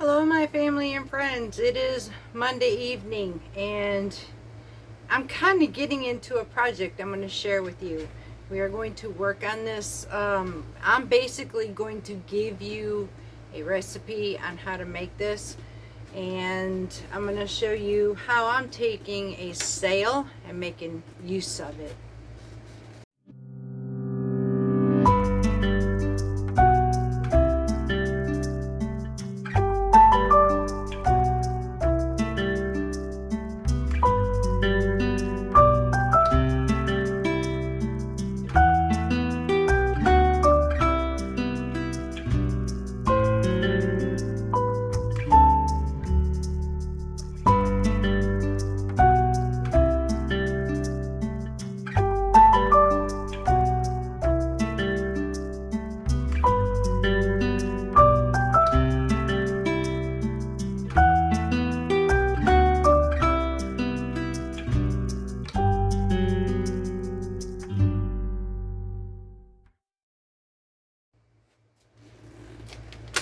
Hello my family and friends. It is Monday evening and I'm kind of getting into a project I'm going to share with you. We are going to work on this. I'm basically going to give you a recipe on how to make this, and I'm going to show you how I'm taking a sale and making use of it.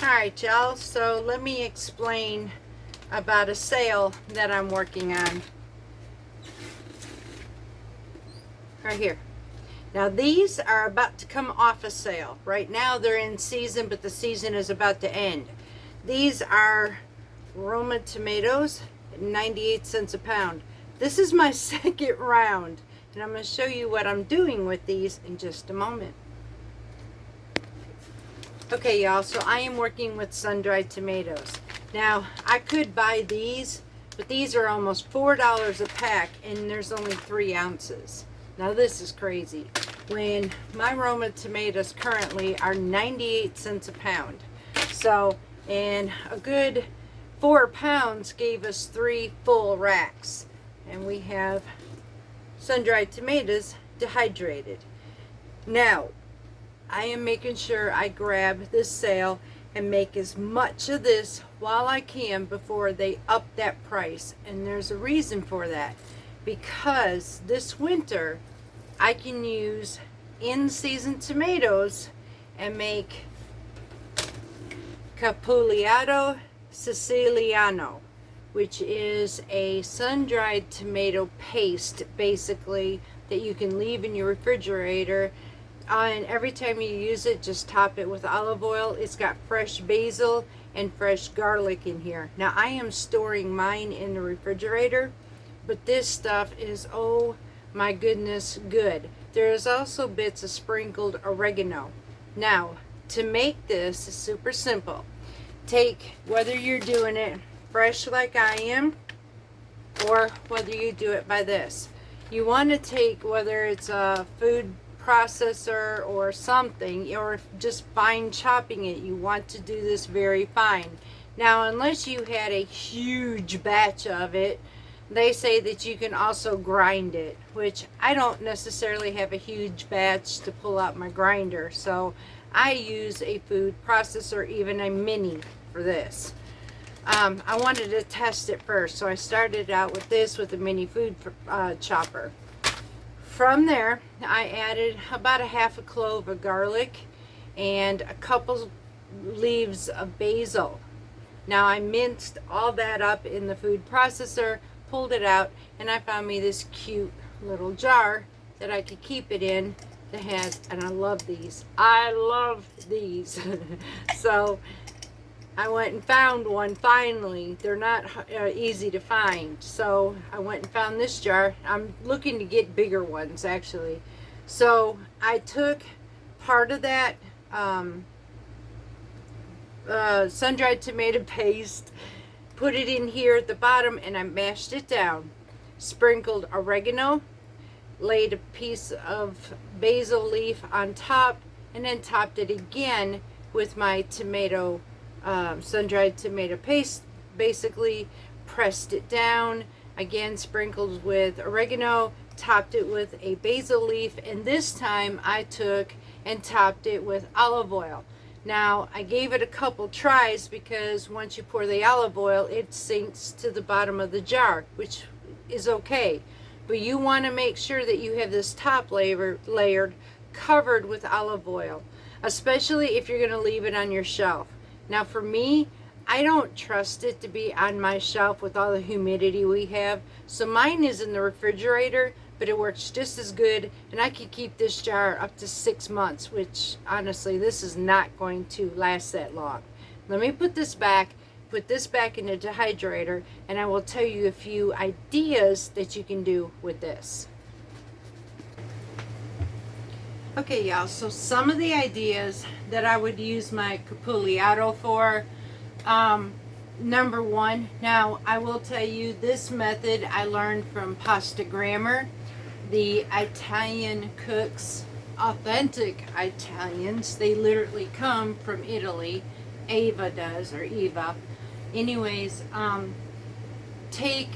Alright y'all, so let me explain about a sale that I'm working on. Right here. Now these are about to come off a sale. Right now they're in season, but the season is about to end. These are Roma tomatoes, 98 cents a pound. This is my second round, and I'm going to show you what I'm doing with these in just a moment. Okay y'all, so I am working with sun-dried tomatoes. Now I could buy these, but these are almost $4 a pack and there's only 3 ounces. Now this is crazy, when my Roma tomatoes currently are 98 cents a pound. So, and a good 4 pounds gave us 3 full racks. And we have sun-dried tomatoes dehydrated. Now I am making sure I grab this sale and make as much of this while I can before they up that price. And there's a reason for that, because this winter I can use in-season tomatoes and make capulaiato siciliano, which is a sun-dried tomato paste basically that you can leave in your refrigerator. And every time you use it, just top it with olive oil. It's got fresh basil and fresh garlic in here. Now I am storing mine in the refrigerator, but this stuff is, oh my goodness, good. There is also bits of sprinkled oregano. Now to make this is super simple. Take, whether you're doing it fresh like I am or whether you do it by this, you want to take, whether it's a food processor or something, or just fine chopping it, you want to do this very fine. Now unless you had a huge batch of it, they say that you can also grind it, which I don't necessarily have a huge batch to pull out my grinder, so I use a food processor, even a mini, for this. I wanted to test it first, so I started out with this with a mini food chopper. From there, I added about a half a clove of garlic and a couple leaves of basil. Now I minced all that up in the food processor, pulled it out, and I found me this cute little jar that I could keep it in that has, and I love these. I love these. So I went and found one finally. They're not easy to find, so I went and found this jar. I'm looking to get bigger ones actually. So I took part of that sun-dried tomato paste, put it in here at the bottom, and I mashed it down. Sprinkled oregano, laid a piece of basil leaf on top, and then topped it again with my tomato sun-dried tomato paste. Basically pressed it down again, sprinkled with oregano, topped it with a basil leaf, and this time I took and topped it with olive oil. Now I gave it a couple tries because once you pour the olive oil it sinks to the bottom of the jar, which is okay, but you want to make sure that you have this top layered covered with olive oil, especially if you're going to leave it on your shelf. Now for me, I don't trust it to be on my shelf with all the humidity we have. So mine is in the refrigerator, but it works just as good, and I could keep this jar up to 6 months, which honestly, this is not going to last that long. Let me put this back in the dehydrator, and I will tell you a few ideas that you can do with this. Okay, y'all, so some of the ideas that I would use my capulaiato for. Number one, now I will tell you this method I learned from Pasta Grammar. The Italian cooks, authentic Italians, they literally come from Italy. Eva does, or Eva. Anyways, take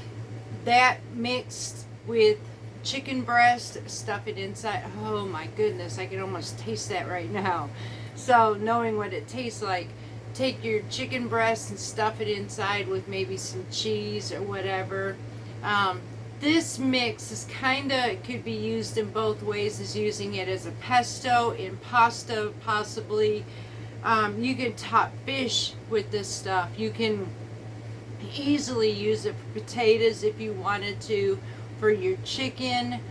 that mixed with chicken breast, stuff it inside. Oh my goodness, I can almost taste that right now. So knowing what it tastes like, take your chicken breast and stuff it inside with maybe some cheese or whatever. This mix is could be used in both ways, as using it as a pesto, in pasta possibly. You can top fish with this stuff. You can easily use it for potatoes if you wanted to, for your chicken.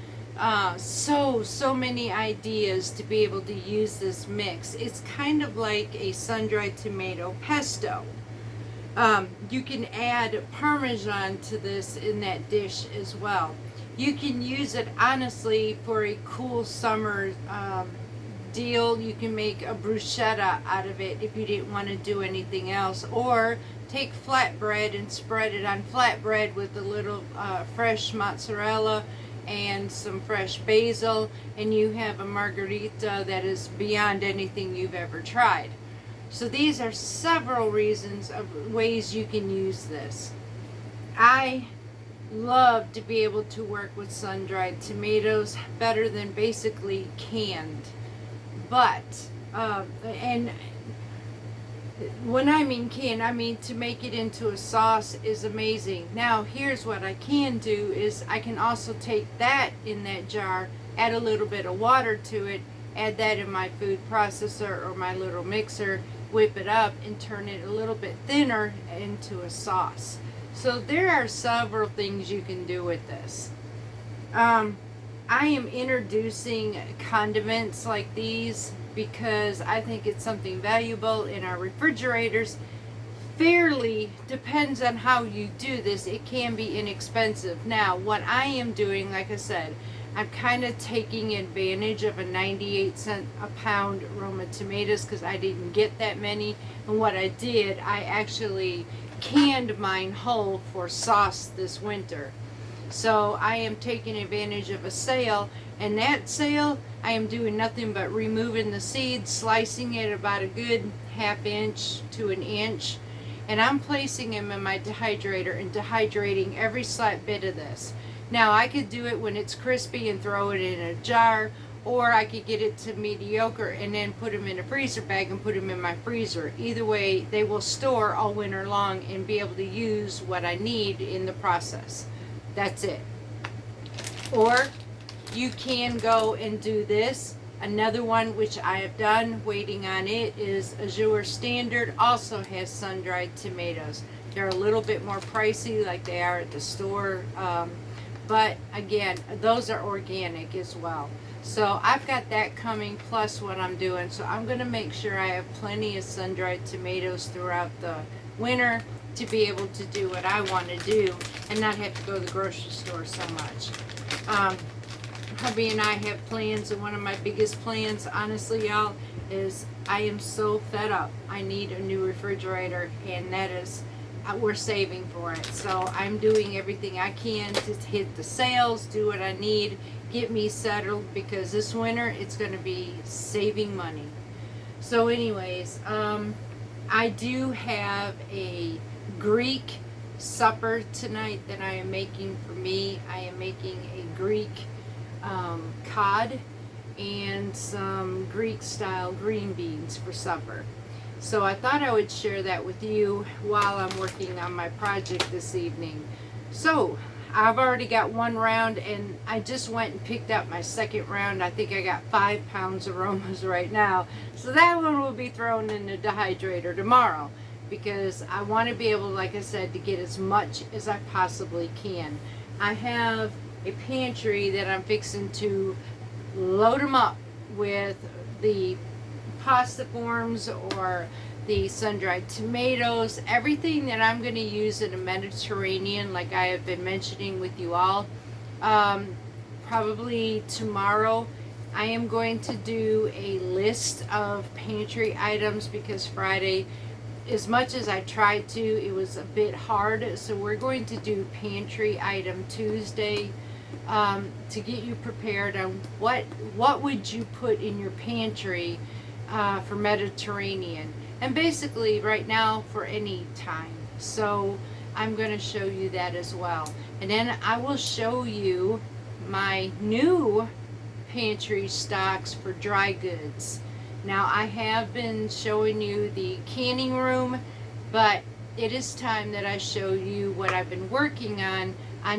So many ideas to be able to use this mix. It's kind of like a sun-dried tomato pesto. You can add Parmesan to this in that dish as well. You can use it honestly for a cool summer deal. You can make a bruschetta out of it if you didn't want to do anything else, or take flatbread and spread it on flatbread with a little fresh mozzarella and some fresh basil, and you have a margherita that is beyond anything you've ever tried. So these are several reasons of ways you can use this. I love to be able to work with sun-dried tomatoes better than basically canned. But, and when I mean canned, I mean to make it into a sauce is amazing. Now, here's what I can do is I can also take that in that jar, add a little bit of water to it, add that in my food processor or my little mixer, whip it up and turn it a little bit thinner into a sauce. So there are several things you can do with this. I am introducing condiments like these because I think it's something valuable in our refrigerators. Fairly, depends on how you do this, it can be inexpensive. Now, what I am doing, like I said, I'm kind of taking advantage of a 98-cent a pound Roma tomatoes because I didn't get that many. And what I did, I actually canned mine whole for sauce this winter. So I am taking advantage of a sale, and that sale I am doing nothing but removing the seeds, slicing it about a good ½ inch to an inch, and I'm placing them in my dehydrator and dehydrating every slight bit of this. Now I could do it when it's crispy and throw it in a jar, or I could get it to mediocre and then put them in a freezer bag and put them in my freezer. Either way, they will store all winter long and be able to use what I need in the process. That's it. Or you can go and do this. Another one which I have done, waiting on it, is Azure Standard. Also has sun-dried tomatoes. They're a little bit more pricey like they are at the store. But again, those are organic as well. So I've got that coming plus what I'm doing. So I'm going to make sure I have plenty of sun-dried tomatoes throughout the winter to be able to do what I want to do and not have to go to the grocery store so much. Hubby and I have plans, and one of my biggest plans, honestly, y'all, is I am so fed up. I need a new refrigerator, and that is, we're saving for it. So I'm doing everything I can to hit the sales, do what I need, get me settled, because this winter it's going to be saving money. So anyways, I do have a Greek supper tonight that I am making for me. I am making a Greek cod and some Greek style green beans for supper. So I thought I would share that with you while I'm working on my project this evening. So I've already got one round, and I just went and picked up my second round. I think I got 5 pounds of aromas right now. So that one will be thrown in the dehydrator tomorrow. because I want to be able, like I said, to get as much as I possibly can. I have a pantry that I'm fixing to load them up with the pasta forms or the sun-dried tomatoes, everything that I'm going to use in a Mediterranean, like I have been mentioning with you all. Probably tomorrow I am going to do a list of pantry items, because Friday, as much as I tried to, it was a bit hard. So we're going to do pantry item Tuesday, to get you prepared on what would you put in your pantry for Mediterranean, and basically right now for any time. So I'm going to show you that as well, and then I will show you my new pantry stocks for dry goods. Now, I have been showing you the canning room, but it is time that I show you what I've been working on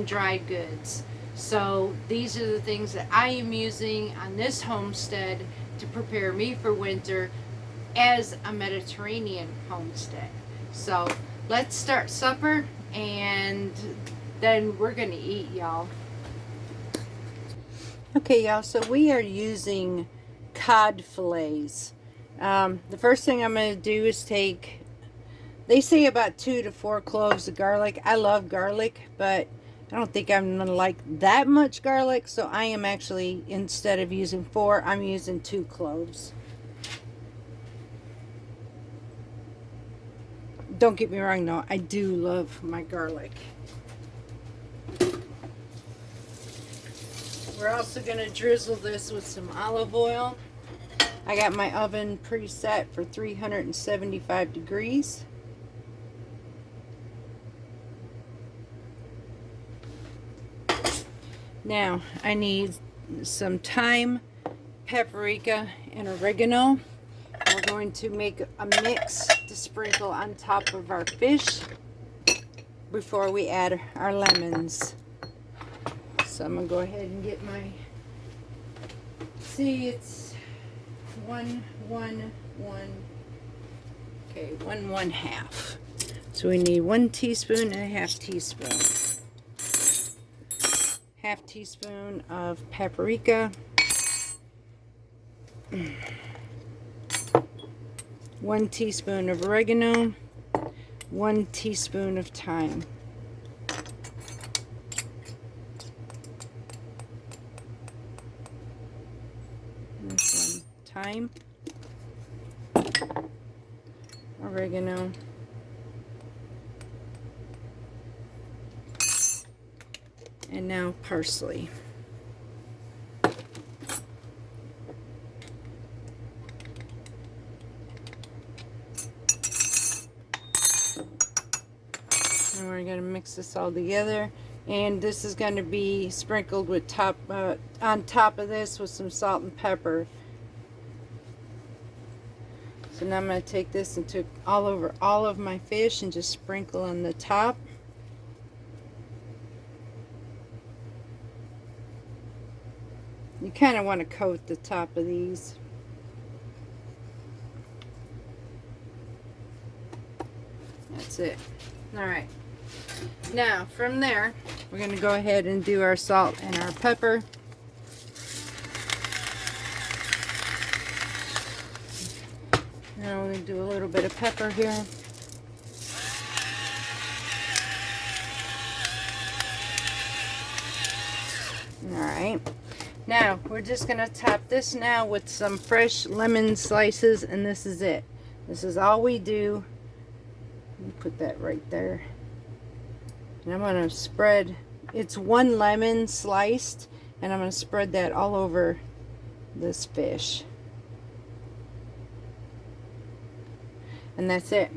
dry goods. So these are the things that I am using on this homestead to prepare me for winter as a Mediterranean homestead. So let's start supper, and then we're going to eat, y'all. Okay, y'all, so we are using cod fillets. The first thing I'm going to do is take, they say about 2 to 4 cloves of garlic. I love garlic, but I don't think I'm going to like that much garlic, so I am actually, instead of using 4, I'm using 2 cloves. Don't get me wrong though, I do love my garlic. We're also going to drizzle this with some olive oil. I got my oven preset for 375 degrees. Now, I need some thyme, paprika, and oregano. We're going to make a mix to sprinkle on top of our fish before we add our lemons. So I'm going to go ahead and get my, see, it's 1 1/2. So we need 1 teaspoon and a 1/2 teaspoon. 1/2 teaspoon of paprika. 1 teaspoon of oregano. 1 teaspoon of thyme. Some thyme, oregano, and now parsley. And we're going to mix this all together, and this is going to be sprinkled with on top of this with some salt and pepper. So now I'm going to take this and took all over all of my fish and just sprinkle on the top. You kind of want to coat the top of these. That's it. Alright. Now, from there, we're going to go ahead and do our salt and our pepper. Now we're going to do a little bit of pepper here. Alright. Now, we're just going to top this now with some fresh lemon slices, and this is it. This is all we do. Let me put that right there. And I'm going to spread, it's 1 lemon sliced, and I'm going to spread that all over this fish. And that's it.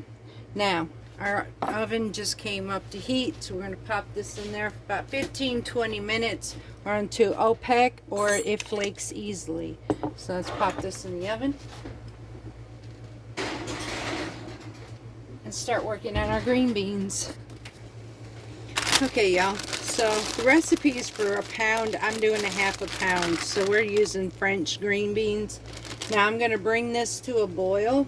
Now, our oven just came up to heat, so we're going to pop this in there for about 15-20 minutes, or until opaque, or it flakes easily. So let's pop this in the oven and start working on our green beans. Okay, y'all, so the recipe is for a pound. I'm doing a 1/2 pound, so we're using French green beans. Now I'm going to bring this to a boil.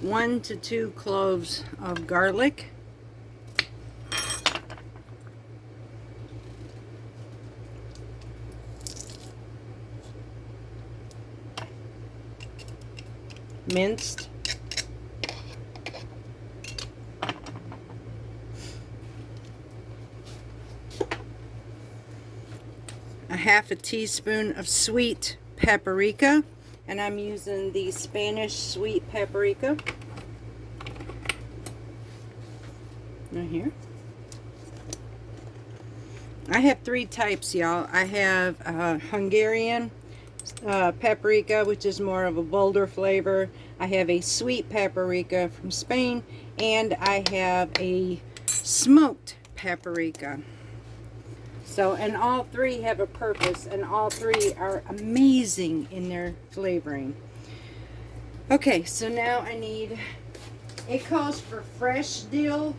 1 to 2 cloves of garlic. Minced. A half a teaspoon of sweet paprika, and I'm using the Spanish sweet paprika. Right here. I have 3 types, y'all. I have Hungarian paprika, which is more of a bolder flavor. I have a sweet paprika from Spain, and I have a smoked paprika. So, and all 3 have a purpose, and all 3 are amazing in their flavoring. Okay, so now I need, it calls for fresh dill,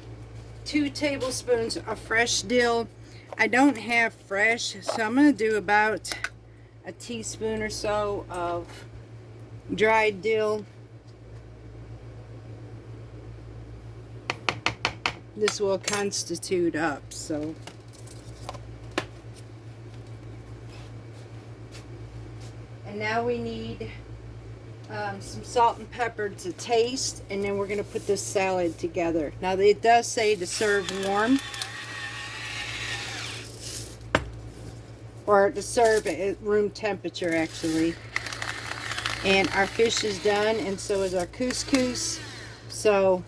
2 tablespoons of fresh dill. I don't have fresh, so I'm going to do about a teaspoon or so of dried dill. This will constitute up, so. And now we need some salt and pepper to taste, and then we're going to put this salad together. Now it does say to serve warm, or to serve at room temperature actually. And our fish is done, and so is our couscous. So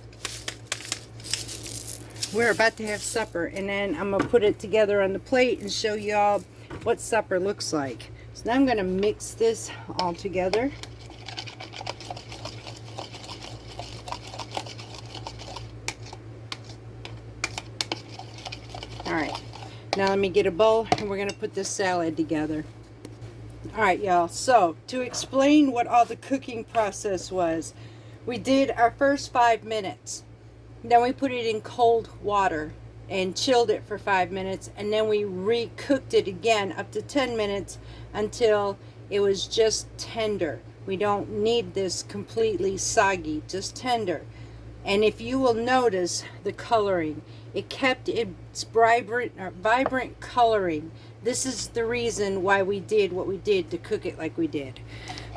we're about to have supper, and then I'm gonna put it together on the plate and show y'all what supper looks like. So now I'm gonna mix this all together. All right, now let me get a bowl, and we're gonna put this salad together. All right, y'all, so to explain what all the cooking process was, we did our first 5 minutes. Then we put it in cold water and chilled it for 5 minutes, and then we recooked it again up to 10 minutes until it was just tender. We don't need this completely soggy, just tender. And if you will notice the coloring, it kept its vibrant coloring. This is the reason why we did what we did to cook it like we did.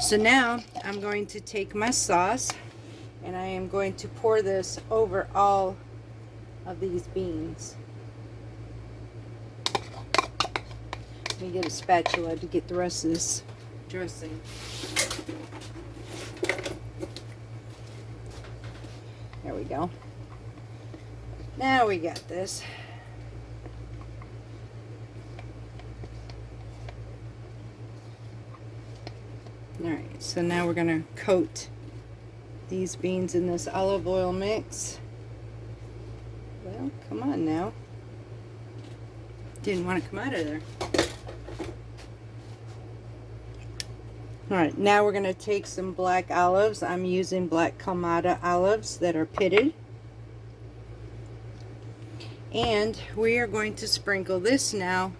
So now I'm going to take my sauce, and I am going to pour this over all of these beans. Let me get a spatula to get the rest of this dressing. There we go. Now we got this. Alright, so now we're going to coat these beans in this olive oil mix. Well, come on now. Didn't want to come out of there. Alright, now we're going to take some black olives. I'm using black Kalamata olives that are pitted. And we are going to sprinkle this now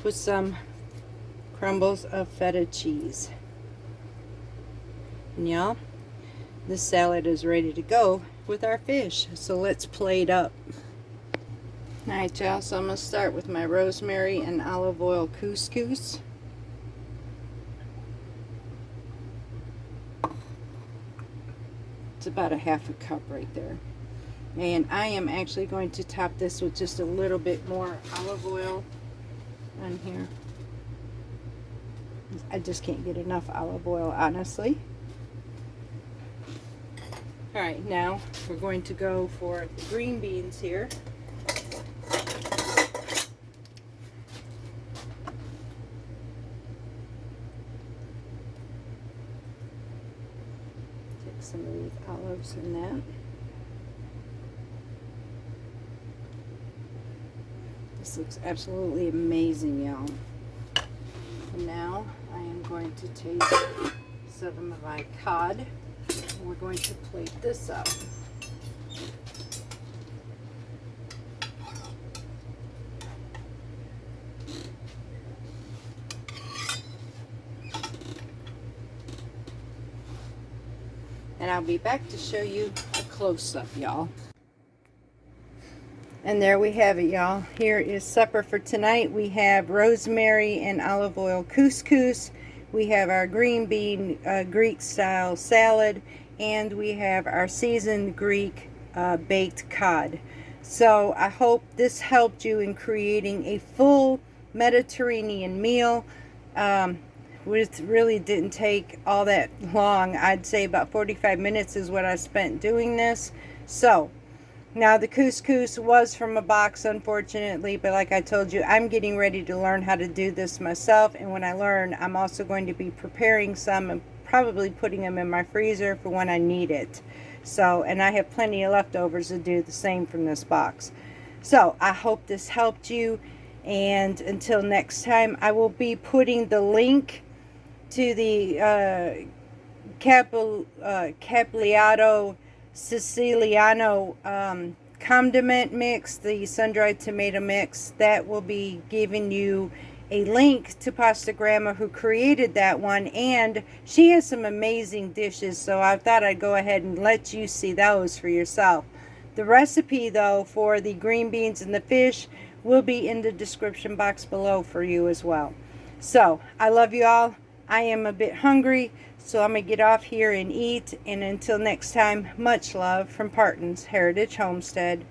with some crumbles of feta cheese. And y'all, this salad is ready to go with our fish. So let's plate up. Alright, y'all, so I'm going to start with my rosemary and olive oil couscous. It's about a half a cup right there. And I am actually going to top this with just a little bit more olive oil on here. I just can't get enough olive oil, honestly. Alright, now we're going to go for the green beans here. Take some of these olives in that. This looks absolutely amazing, y'all. And now I am going to take some of my cod, and we're going to plate this up. and I'll be back to show you a close-up, y'all. And there we have it, y'all. Here is supper for tonight. We have rosemary and olive oil couscous. We have our green bean Greek style salad, and we have our seasoned Greek baked cod. So I hope this helped you in creating a full Mediterranean meal. Which really didn't take all that long. I'd say about 45 minutes is what I spent doing this. So now the couscous was from a box, unfortunately, but like I told you, I'm getting ready to learn how to do this myself, and when I learn, I'm also going to be preparing some and probably putting them in my freezer for when I need it. So, and I have plenty of leftovers to do the same from this box. So I hope this helped you, and until next time, I will be putting the link to the capulaiato siciliano condiment mix, the sun-dried tomato mix. That will be giving you a link to Pasta Grandma, who created that one, and she has some amazing dishes, so I thought I'd go ahead and let you see those for yourself. The recipe, though, for the green beans and the fish will be in the description box below for you as well. So I love you all. I am a bit hungry, so I'm going to get off here and eat. And until next time, much love from Parton's Heritage Homestead.